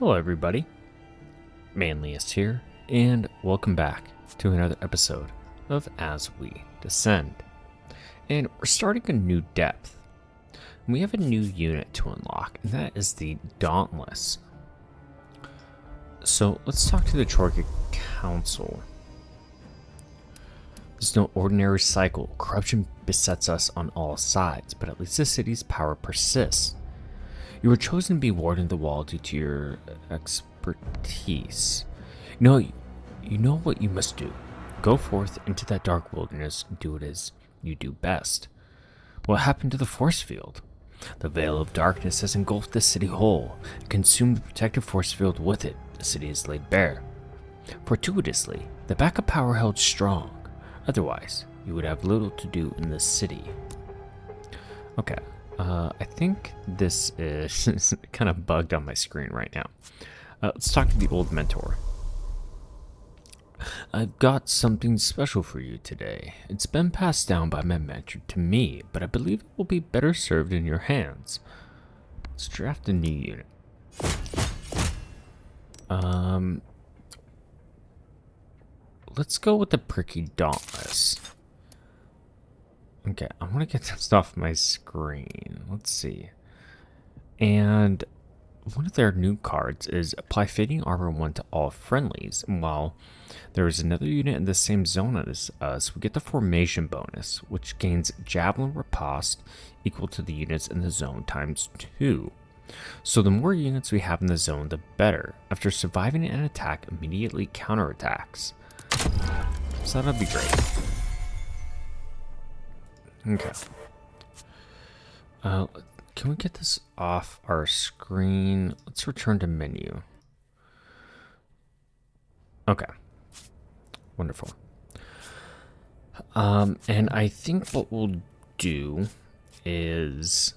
Hello everybody, Manliest here, and welcome back to another episode of As We Descend. And we're starting a new depth. We have a new unit to unlock, and that is the Dauntless. So let's talk to the Troika Council. There's no ordinary cycle. Corruption besets us on all sides, but at least the city's power persists. You were chosen to be warden of the wall due to your expertise. You know what you must do. Go forth into that dark wilderness and do it as you do best. What happened to the force field? The veil of darkness has engulfed the city whole and consumed the protective force field with it. The city is laid bare. Fortuitously, the backup power held strong. Otherwise, you would have little to do in this city. Okay. I think this is kind of bugged on my screen right now. Let's talk to the old mentor. I've got something special for you today. It's been passed down by my mentor to me, but I believe it will be better served in your hands. Let's draft a new unit. Let's go with the Pricky Dauntless. Okay, I want to get this off my screen. Let's see. And one of their new cards is apply fading armor 1 to all friendlies. And while there is another unit in the same zone as us, we get the formation bonus, which gains javelin riposte equal to the units in the zone times 2. So the more units we have in the zone, the better. After surviving an attack, immediately counterattacks. So that'll be great. Okay. Can we get this off our screen? Let's return to menu. Okay. Wonderful. And I think what we'll do is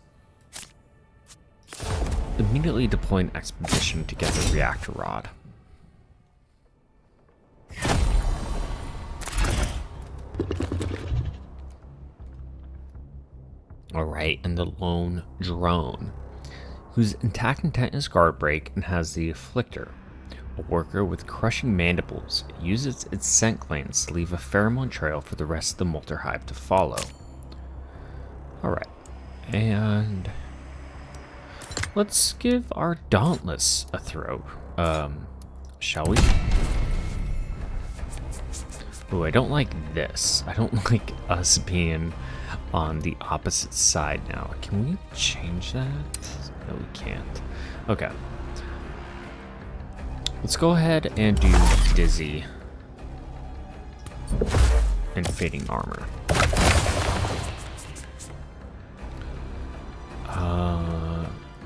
immediately deploy an expedition to get the reactor rod. Alright, and the lone drone, whose attack intent is guard break and has the afflictor, a worker with crushing mandibles. It uses its scent glands to leave a pheromone trail for the rest of the Molter Hive to follow. Alright, and let's give our Dauntless a throw, shall we? Oh, I don't like this. I don't like us being on the opposite side now. Can we change that? No, we can't. Okay. Let's go ahead and do Dizzy and Fading Armor.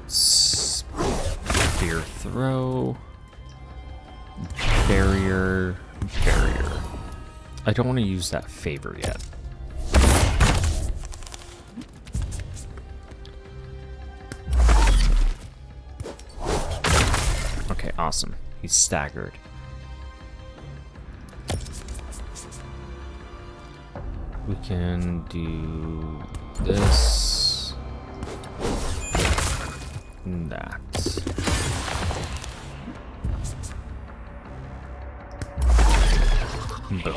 Spear Throw. Barrier. I don't want to use that favor yet. Okay, awesome. He's staggered. We can do this and that. Boom.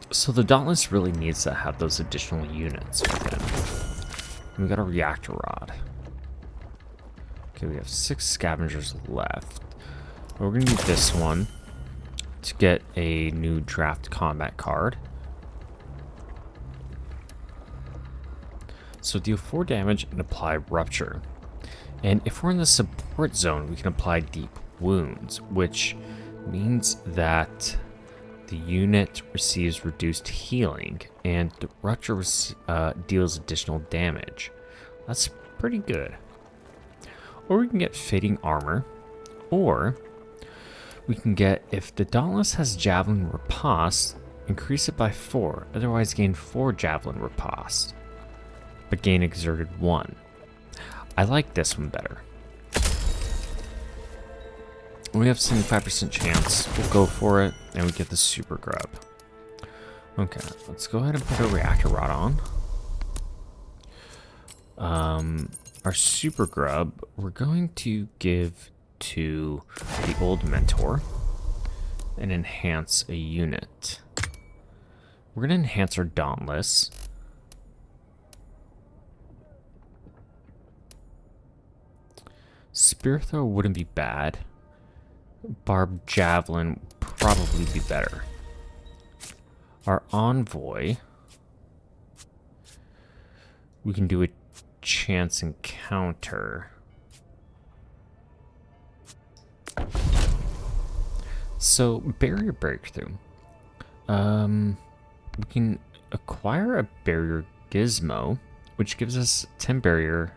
So the Dauntless really needs to have those additional units with him. We got a reactor rod. Okay, we have 6 scavengers left. We're gonna use this one to get a new draft combat card. So deal 4 damage and apply rupture. And if we're in the support zone, we can apply deep wounds, which means that the unit receives reduced healing, and the rupture deals additional damage. That's pretty good. Or we can get fading armor, or we can get, if the Dauntless has javelin riposte, increase it by 4, otherwise gain 4 javelin riposte, but gain exerted 1. I like this one better. We have 75% chance. We'll go for it, and we get the super grub. Okay, let's go ahead and put a reactor rod on. Our super grub, we're going to give to the old mentor and enhance a unit. We're going to enhance our dauntless. Spear throw wouldn't be bad. Barbed javelin would probably be better. Our envoy, we can do a chance encounter. So barrier breakthrough. We can acquire a barrier gizmo, which gives us 10 barrier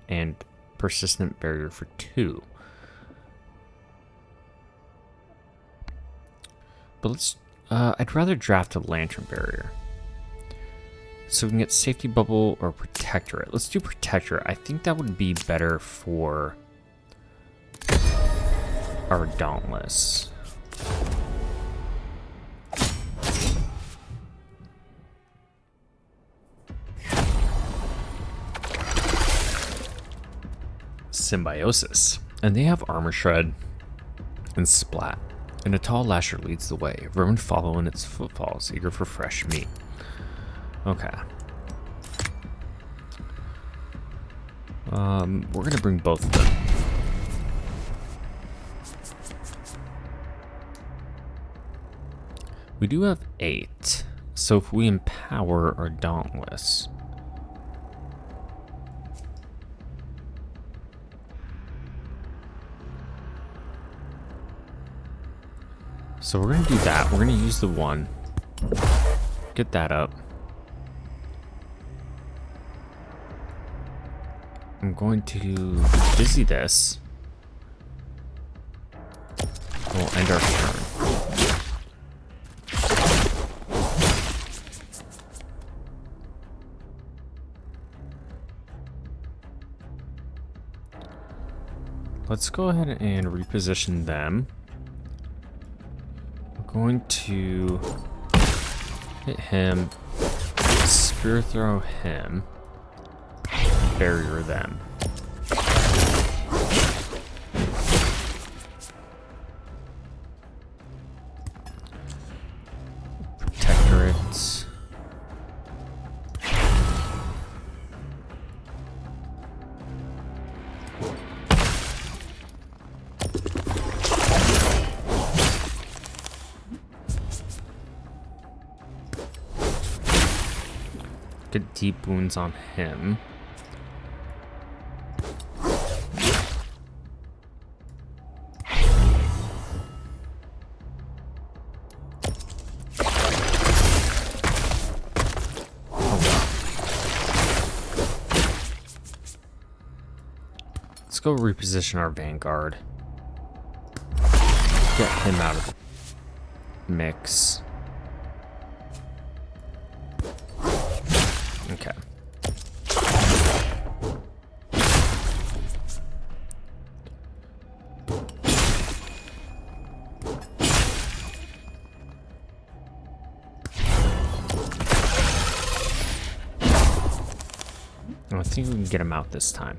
and persistent barrier for 2. But let's I'd rather draft a lantern barrier. So we can get safety bubble or protectorate. Let's do protectorate. I think that would be better for our dauntless. Symbiosis. And they have armor shred and splat. And a tall lasher leads the way. Vermin follow in its footfalls, eager for fresh meat. Okay. We're gonna bring both of them. We do have 8. So if we empower our dauntless, so we're going to do that. We're going to use the 1. Get that up. I'm going to busy this. We'll end our turn. Let's go ahead and reposition them. Going to hit him, spear throw him, barrier them. Protectorates. Get deep wounds on him. Let's go reposition our vanguard. Get him out of the mix. Okay. I think we can get him out this time.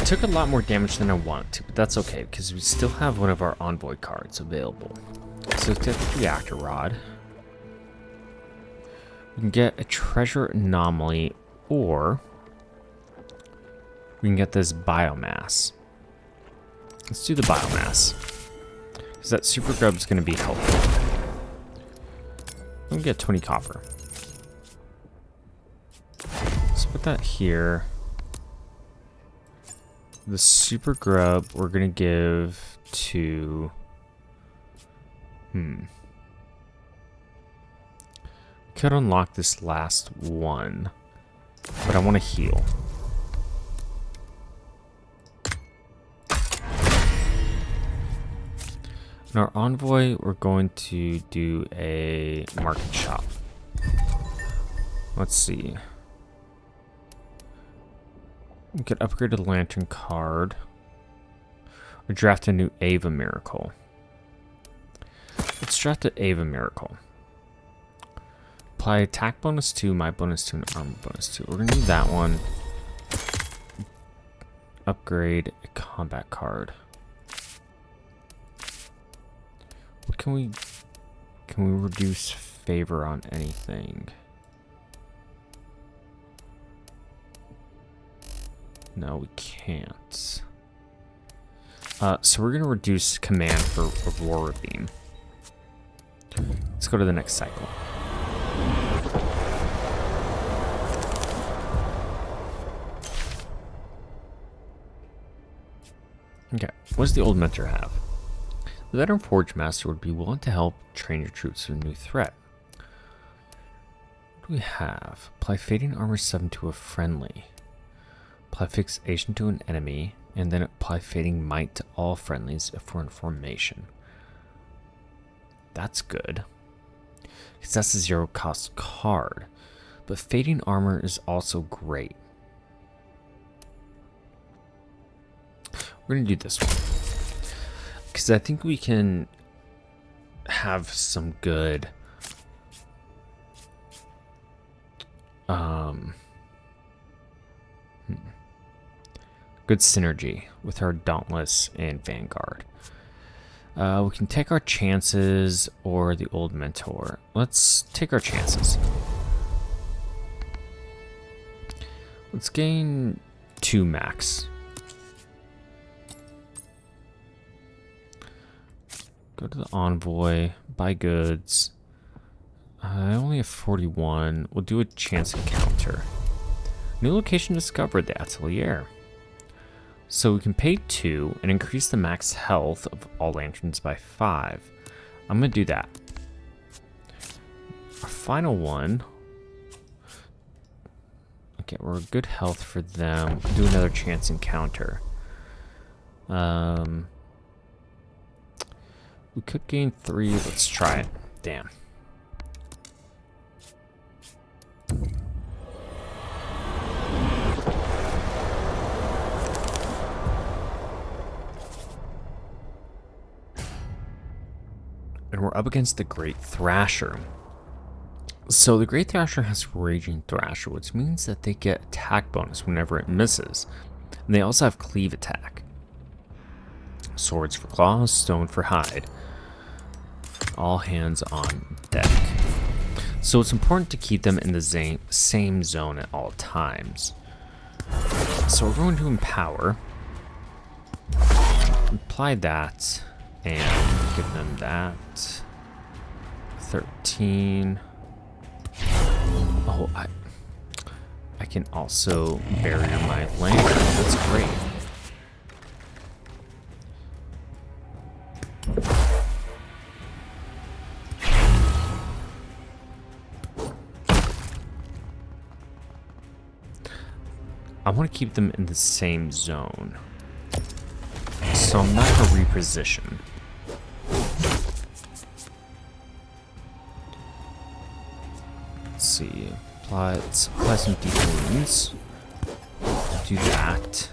Took a lot more damage than I wanted to, but that's okay because we still have one of our envoy cards available. So let's get the reactor rod. We can get a treasure anomaly, or we can get this biomass. Let's do the biomass, because that super grub is going to be helpful. We'll get 20 copper. Let's put that here. The super grub we're gonna give to could unlock this last one, but I want to heal. In our envoy, we're going to do a market shop. Let's see. We could upgrade a lantern card or draft a new Ava miracle. Let's draft the Ava Miracle. Apply attack bonus 2, my bonus 2, and armor bonus 2. We're gonna need that one. Upgrade a combat card. What can we reduce favor on anything? No, we can't. So we're gonna reduce command for Aurora Beam. Let's go to the next cycle. Okay, what does the old mentor have? The veteran Forge Master would be willing to help train your troops for a new threat. What do we have? Apply Fading Armor 7 to a friendly. Apply Fixation to an enemy, and then apply Fading Might to all friendlies if we're in formation. That's good, because that's a 0 cost card. But Fading Armor is also great. We're going to do this one, because I think we can have some good good synergy with our Dauntless and Vanguard. We can take our chances or the old mentor. Let's take our chances. Let's gain 2 max. Go to the envoy, buy goods. I only have 41. We'll do a chance encounter. New location discovered, the Atelier. So we can pay 2 and increase the max health of all lanterns by 5. I'm going to do that. Our final one. Okay, we're good health for them. We'll do another chance encounter. We could gain 3. Let's try it. Damn. And we're up against the Great Thrasher. So the Great Thrasher has Raging Thrasher, which means that they get attack bonus whenever it misses. And they also have cleave attack. Swords for claws, stone for hide. All hands on deck. So it's important to keep them in the same zone at all times. So we're going to empower. Apply that. And give them that. 13. Oh, I can also barrier my lantern. That's great. I want to keep them in the same zone. So I'm not going to reposition. Let's see. Let's apply some deep wounds. Do that.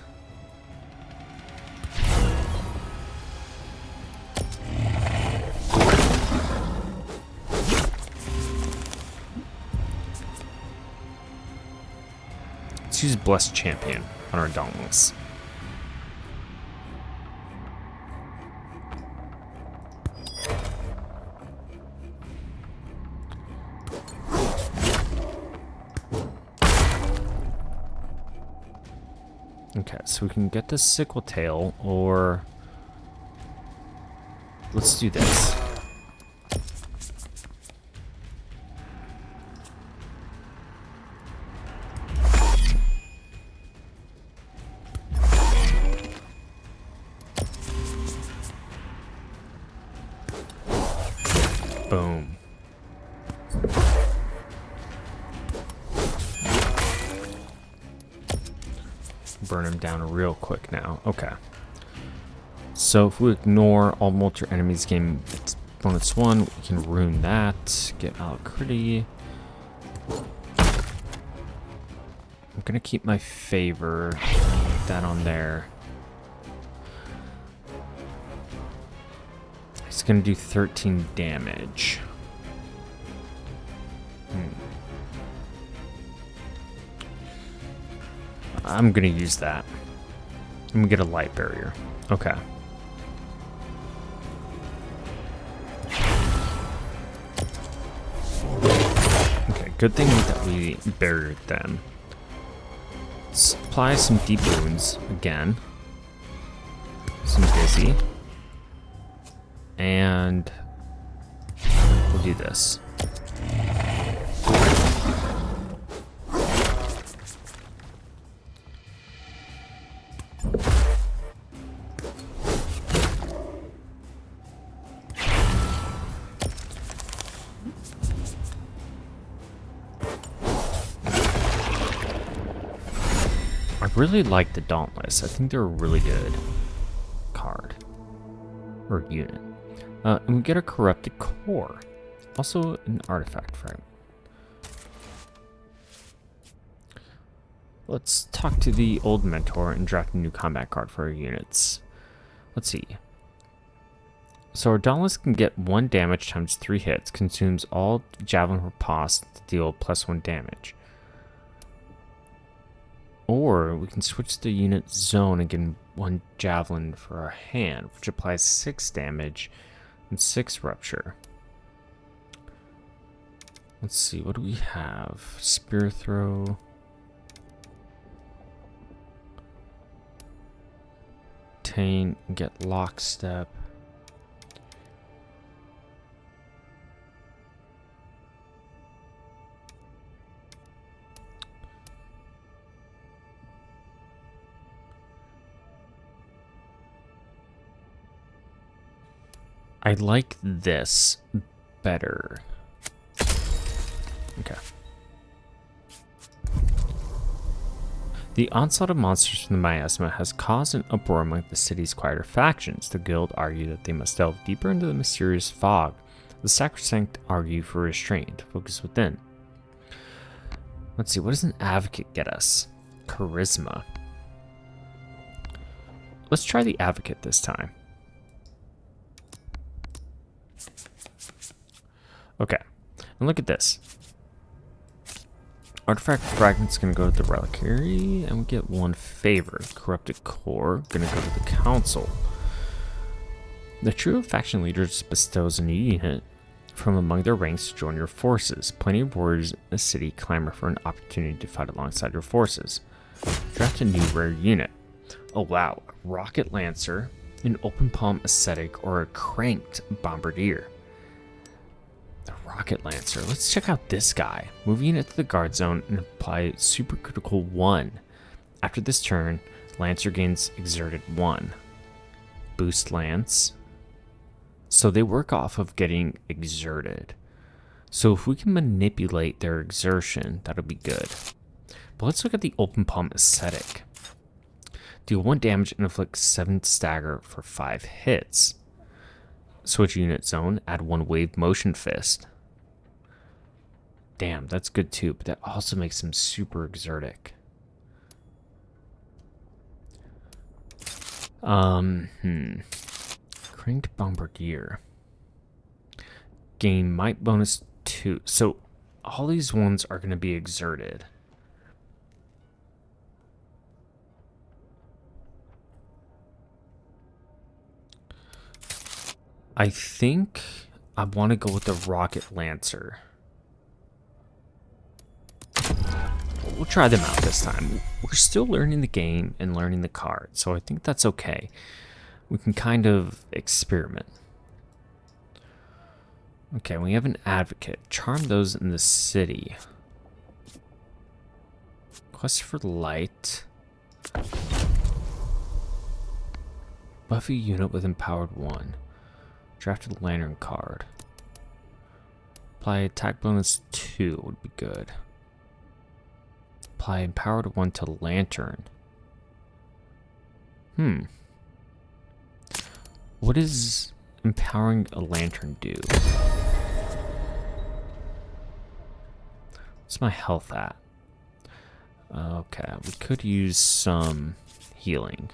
Let's use Blessed Champion on our Dauntless. Okay, so we can get the Sickle Tail, or let's do this. Boom. Burn him down real quick now. Okay. So if we ignore all mortar enemies gain bonus 1, we can ruin that. Get Alacrity. I'm gonna keep my favor. Put that on there. It's going to do 13 damage. I'm going to use that. I'm going to get a light barrier. Okay. Okay, good thing that we barriered them. Let's apply some deep wounds again. Some dizzy. And we'll do this. I really like the Dauntless. I think they're a really good card or unit. And we get a corrupted core. Also an artifact fragment. Let's talk to the old mentor and draft a new combat card for our units. Let's see. So our Dauntless can get 1 damage times 3 hits, consumes all javelin riposte to deal +1 damage. Or we can switch the unit zone and get 1 javelin for our hand, which applies 6 damage and 6 rupture. Let's see, what do we have? Spear throw. Obtain, get lockstep. I like this better. Okay. The onslaught of monsters from the miasma has caused an uproar among the city's quieter factions. The guild argue that they must delve deeper into the mysterious fog. The sacrosanct argue for restraint, focus within. Let's see, what does an advocate get us? Charisma. Let's try the advocate this time. Okay, and look at this. Artifact fragment's gonna go to the reliquary, and we get 1 favor. Corrupted core gonna go to the council. The trio of faction leaders bestows a new unit from among their ranks to join your forces. Plenty of warriors in the city clamor for an opportunity to fight alongside your forces. Draft a new rare unit. Oh wow, a rocket lancer, an open palm ascetic, or a cranked bombardier. The Rocket Lancer. Let's check out this guy. Move unit to the guard zone and apply supercritical 1. After this turn, Lancer gains exerted 1. Boost Lance. So they work off of getting exerted. So if we can manipulate their exertion, that'll be good. But let's look at the open palm ascetic. Deal 1 damage and inflict 7 stagger for 5 hits. Switch unit zone, add 1 wave motion fist. Damn, that's good too, but that also makes him super exertic. Cranked bombardier. Gain might bonus 2. So all these ones are going to be exerted. I think I want to go with the Rocket Lancer. We'll try them out this time. We're still learning the game and learning the card, so I think that's okay. We can kind of experiment. Okay, we have an advocate. Charm those in the city. Quest for light. Buffy unit with empowered 1. Draft a lantern card. Apply attack bonus 2 would be good. Apply empowered 1 to lantern. What does empowering a lantern do? What's my health at? Okay, we could use some healing.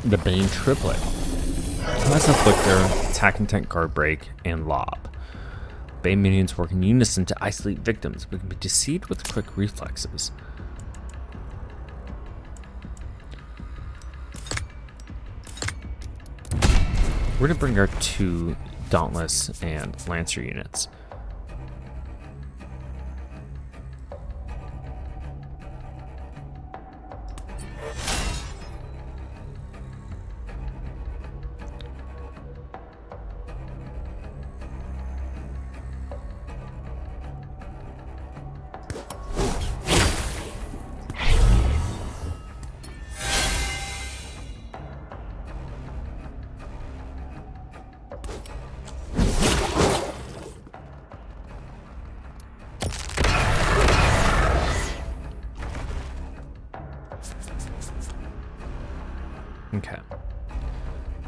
The Bane triplet. That's Afflictor, Attack Intent, Guard Break, and Lob. Bane minions work in unison to isolate victims, but can be deceived with quick reflexes. We're going to bring our 2 Dauntless and Lancer units. Okay.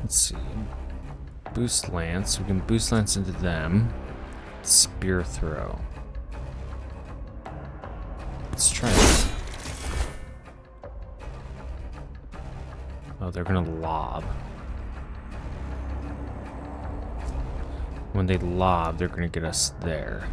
Let's see. Boost Lance. We can boost Lance into them. Spear throw. Let's try it. Oh, they're gonna lob. When they lob, they're gonna get us there.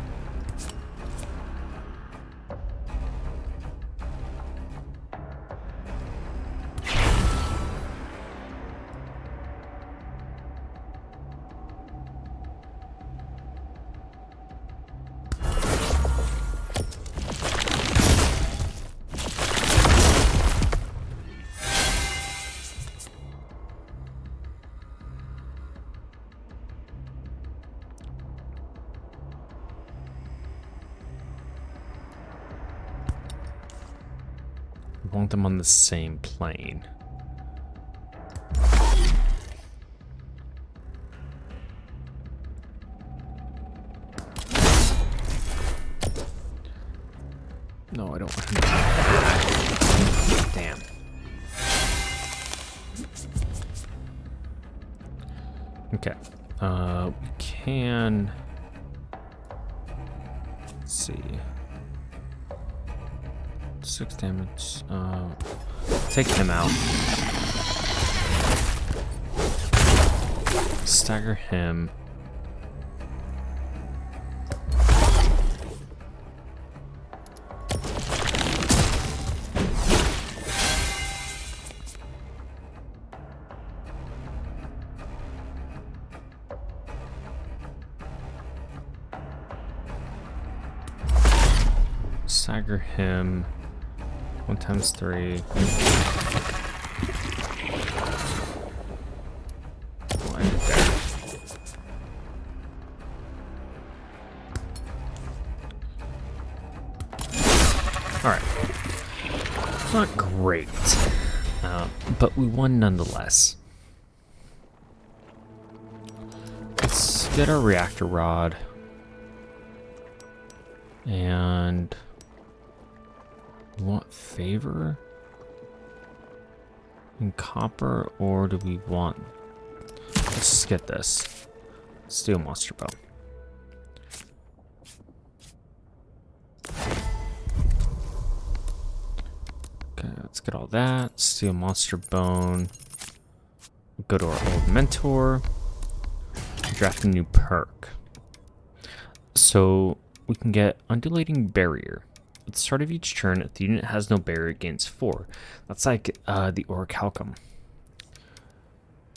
We want them on the same plane. No, I don't want him to. Damn. Okay. We can. Let's see. 6 damage. Take him out. Stagger him. Stagger him. 1 times 3. Alright. Not great, but we won nonetheless. Let's get our reactor rod. And we want favor in copper, or do we want... Let's just get this. Steel monster bone. Okay, let's get all that. Steel monster bone. Go to our old mentor. Draft a new perk. So we can get undulating barrier. At the start of each turn, if the unit has no barrier, it gains 4. That's like the orichalcum.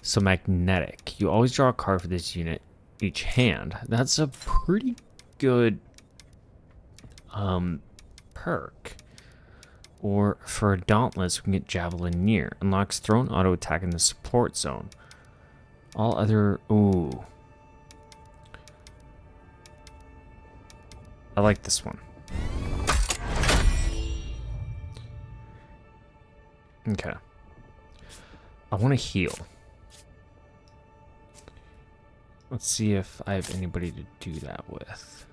So magnetic. You always draw a card for this unit each hand. That's a pretty good perk. Or for a Dauntless, we can get Javelin Near. Unlocks thrown auto attack in the support zone. All other... Ooh. I like this one. Okay. I want to heal. Let's see if I have anybody to do that with.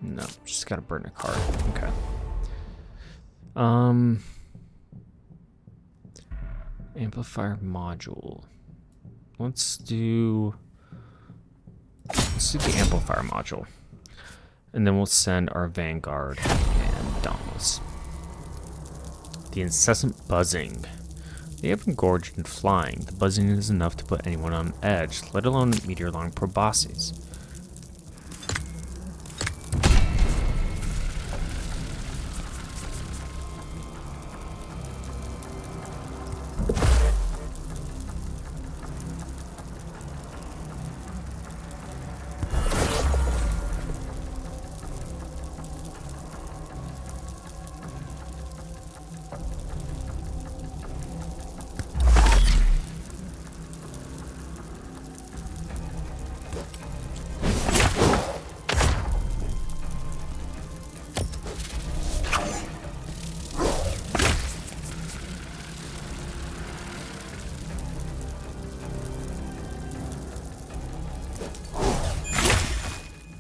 No, just gotta burn a card. Okay. Amplifier module. Let's do the amplifier module. And then we'll send our vanguard and dauntless. The incessant buzzing. They have engorged and flying. The buzzing is enough to put anyone on edge, let alone meteor-long proboscis.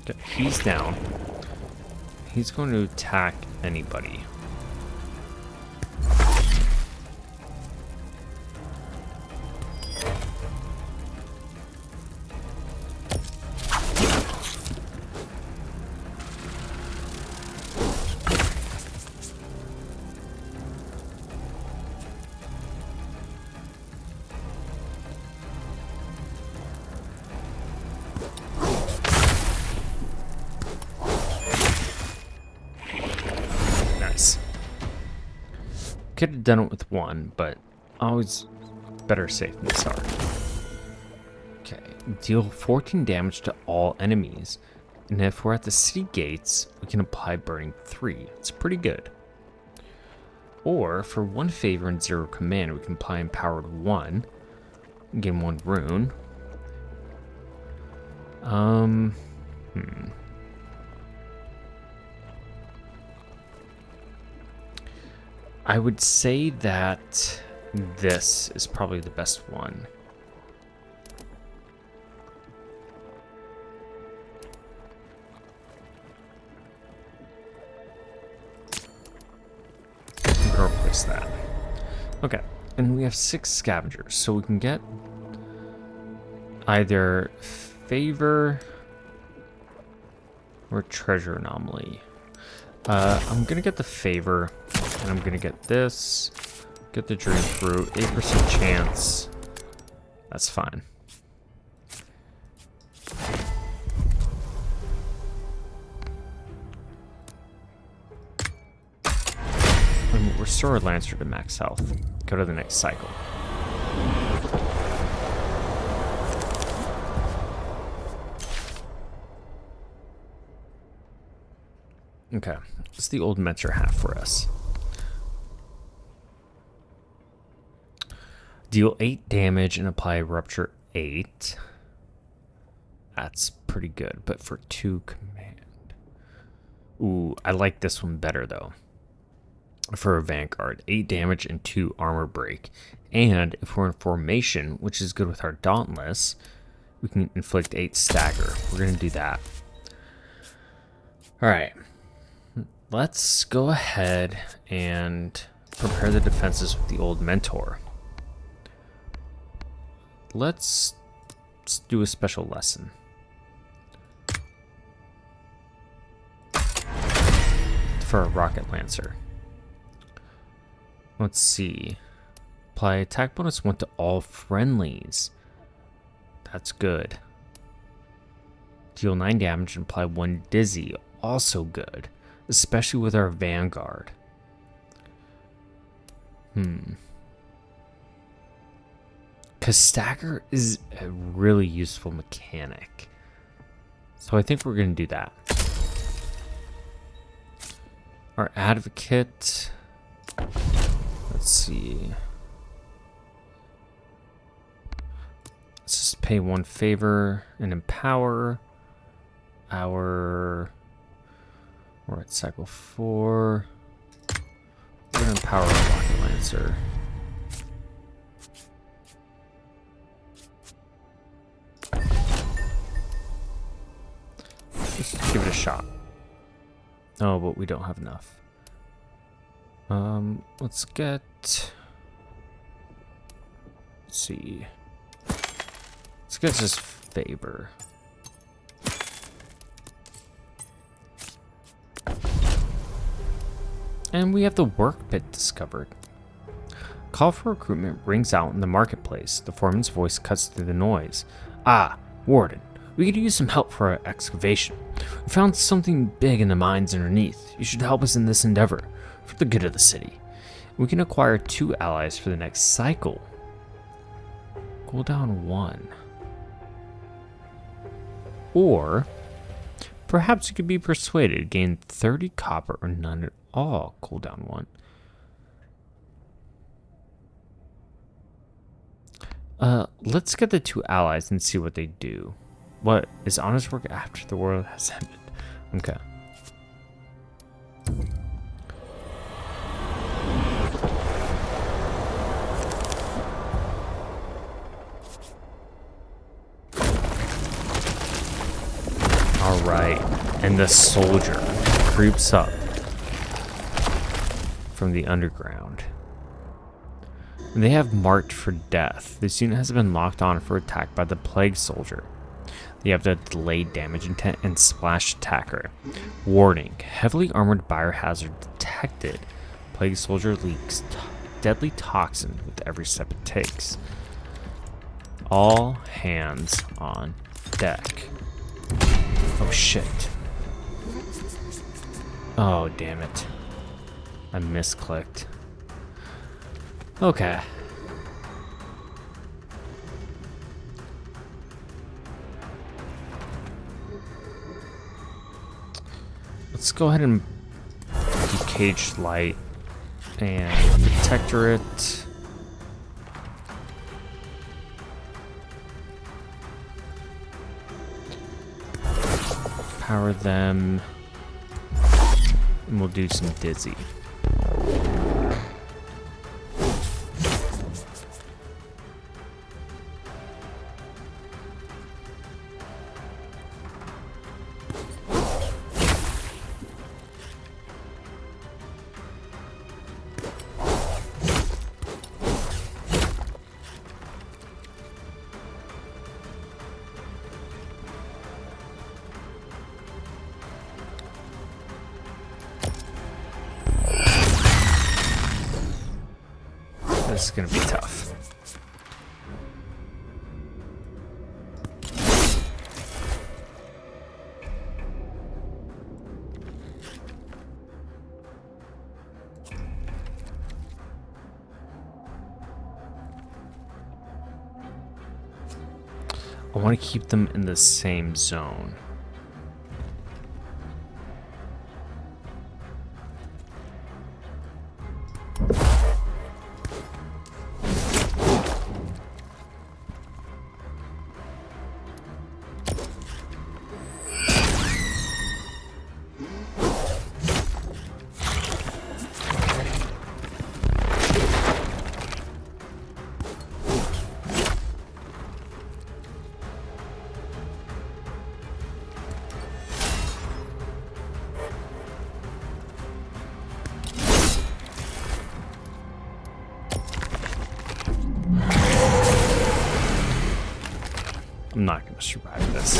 Okay, he's down. He's going to attack anybody. Could have done it with one, but always better safe than sorry. Okay, deal 14 damage to all enemies. And if we're at the city gates, we can apply burning 3. It's pretty good. Or for 1 favor and 0 command, we can apply empowered 1. Gain 1 rune. I would say that this is probably the best one. I'm gonna replace that. Okay, and we have 6 scavengers, so we can get either favor or treasure anomaly. I'm gonna get the favor. And I'm gonna get this, get the dream through, 8% chance. That's fine. And we'll restore Lancer to max health. Go to the next cycle. Okay, what's the old mentor have for us? Deal 8 damage and apply Rupture 8. That's pretty good, but for 2 command. Ooh, I like this one better though. For a Vanguard, 8 damage and 2 armor break. And if we're in formation, which is good with our Dauntless, we can inflict 8 stagger. We're going to do that. Alright. Let's go ahead and prepare the defenses with the old mentor. Let's do a special lesson. For a rocket lancer. Let's see. Apply attack bonus 1 to all friendlies. That's good. Deal 9 damage and apply 1 dizzy. Also good. Especially with our Vanguard. Because stagger is a really useful mechanic. So I think we're going to do that. Our advocate. Let's see. Let's just pay 1 favor and empower our... We're at cycle 4. We're going to empower our rocket lancer. Let's give it a shot. Oh, but we don't have enough. Let's get... Let's see. Let's get this favor. And we have the work pit discovered. Call for recruitment rings out in the marketplace. The foreman's voice cuts through the noise. Ah, Warden, we could use some help for our excavation. We found something big in the mines underneath. You should help us in this endeavor, for the good of the city. We can acquire 2 allies for the next cycle. Cooldown 1. Or, perhaps you could be persuaded, gain 30 copper or none at all. Cooldown 1. Let's get the 2 allies and see what they do. What is honest work after the world has ended? Okay. Alright, and the soldier creeps up from the underground. They have marked for death. This unit has been locked on for attack by the plague soldier. You have the delayed damage intent and splash attacker. Warning, heavily armored biohazard detected. Plague soldier leaks deadly toxin with every step it takes. All hands on deck. Oh shit. Oh damn it. I misclicked. Okay. Let's go ahead and do caged light and protectorate. Power them. And we'll do some dizzy. This is gonna be tough. I want to keep them in the same zone. I'm not going to survive this.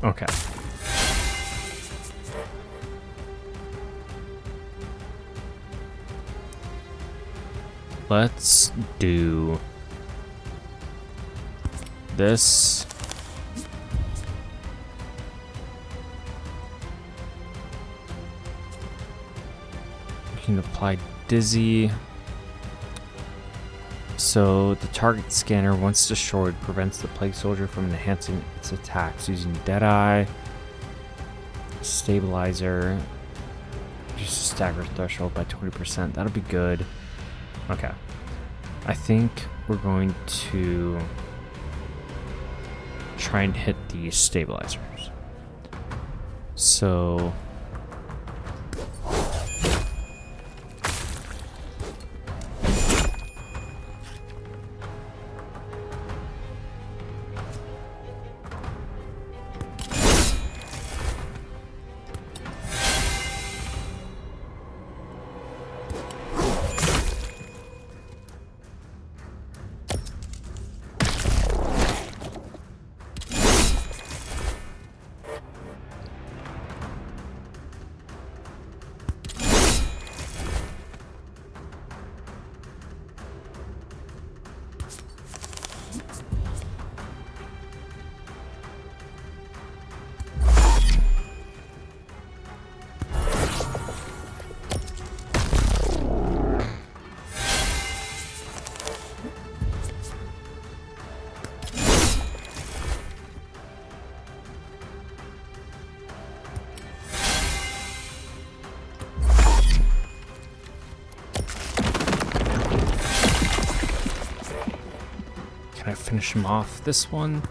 Okay. Let's do this. We can apply dizzy. So the target scanner, once destroyed, prevents the plague soldier from enhancing its attacks using Deadeye, stabilizer, reduce the stagger threshold by 20%. That'll be good. Okay. I think we're going to try and hit the stabilizers. So Can I finish him off this one?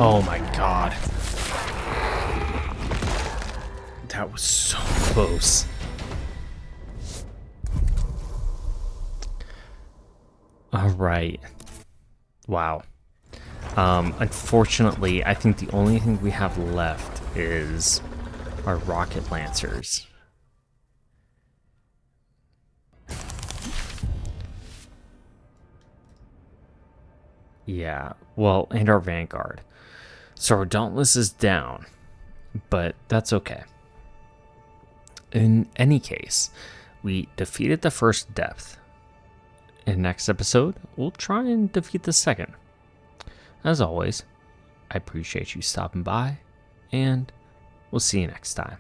Oh my god. That was so close. All right. Wow. Unfortunately, I think the only thing we have left is our rocket lancers. Yeah, well, and our vanguard. So our dauntless is down, but that's okay. In any case, we defeated the first depth. In next episode, we'll try and defeat the second. As always, I appreciate you stopping by, and we'll see you next time.